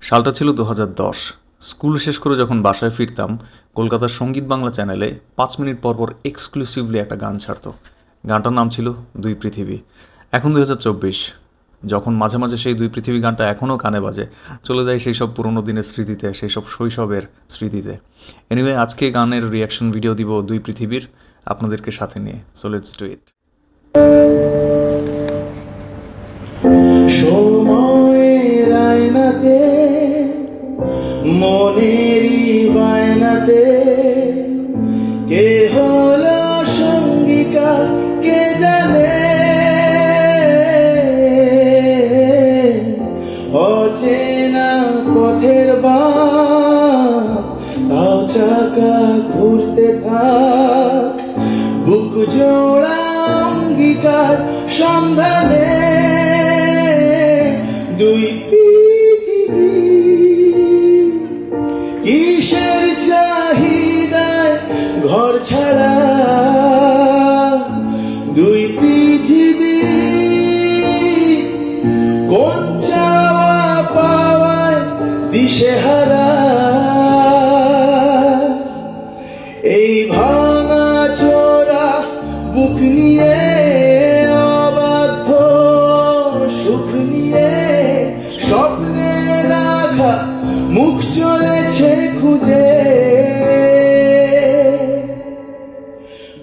সালটা ছিল 2010। স্কুল শেষ করে যখন বাসায় ফিরতাম, কলকাতার সঙ্গীত বাংলা চ্যানেলে 5 মিনিট পর পর এক্সক্লুসিভলি একটা গান ছাড়তো। গানটার নাম ছিল দুই পৃথিবী। এখন 2024, যখন মাঝে মাঝে সেই দুই পৃথিবী গানটা এখনও কানে বাজে, চলে যায় সেই সব পুরোনো দিনের স্মৃতিতে, সেই সব শৈশবের স্মৃতিতে। এনিওয়ে, আজকে গানের রিয়াকশন ভিডিও দিব দুই পৃথিবীর, আপনাদেরকে সাথে নিয়ে। So let's do it. সময়ের আয়নাতে, মনেরই বায়নাতে, কে হলো সঙ্গীকার কে জানে। অচেনা পথের বাঁ তাও চাকা ঘুরতে থাক, বুক জোড়া অঙ্গীকার সন্ধানে। দুই পৃথিবী কিসের চাহিদায় ঘর ছাড়া, দুই পৃথিবী কোন চাওয়া পাওয়ায় দিশেহারা। এই ভাঙা চোরা বুক নিয়ে, অবাধ্য সুখ নিয়ে, স্বপ্নের আঘাত মুখ চলেছে খুঁজে।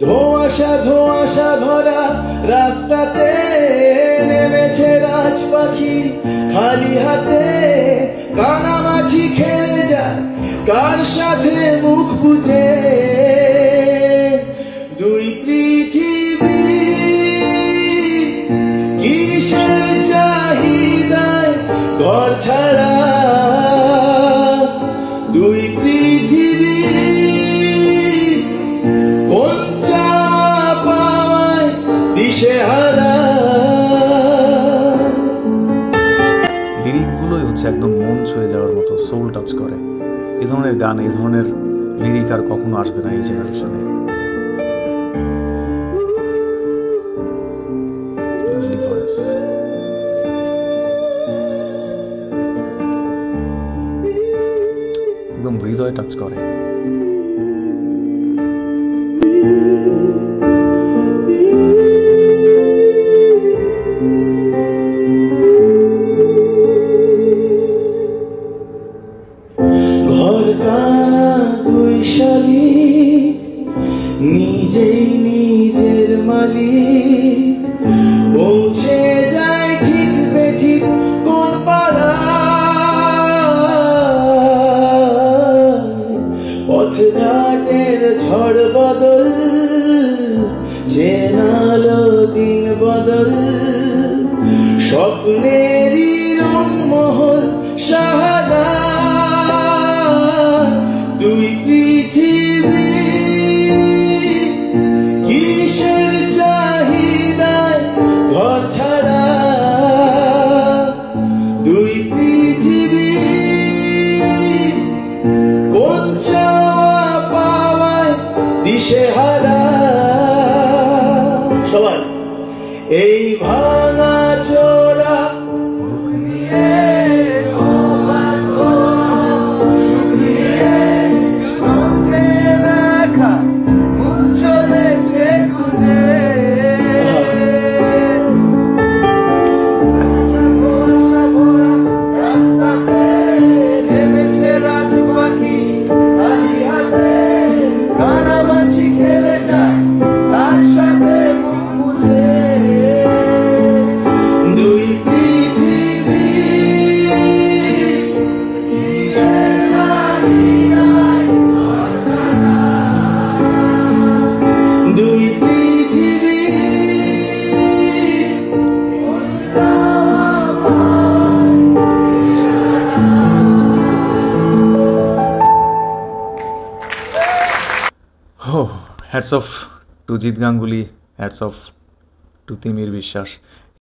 ধোঁয়াশা ধোঁয়াশা ভরা রাস্তাতে নেমেছে রাজ পাখি খালি হাতে। কানামাছি খেলে যায় কার সাথে মুখ বুঝে। দুই পৃথিবী কিসের চাহিদায় ঘর ছাড়া, দুই পৃথিবী কোন চাওয়া পাওয়ায় দিশেহারা। লিরিকগুলোই হচ্ছে একদম মন ছুঁয়ে যাওয়ার মতো, সোল টাচ করে। এই ধরনের গান, এই ধরনের লিরিক আর কখনো আসবে না এই জেনারেশনে। একদম হৃদয় টাচ করে। ঘর কানা দুই শালিক, নিজেই নিজের মালিক, পৌঁছে যায় ঠিক বেঠিক কোন পাড়া। পথঘাটের ঝড় বদল, চেনালো দিন বদল, স্বপ্নেরই রংমহল সাহারা। দুই পৃথিবী কিসের চাহিদায় ঘর ছাড়া, দুই পৃথিবী কোন চাওয়া পাওয়ায় দিশেহারা। সবাই এই ভাঙা চোরা বুক নিয়ে, hats off to Jeet Ganguly, hats off to Timir বিশ্বাস।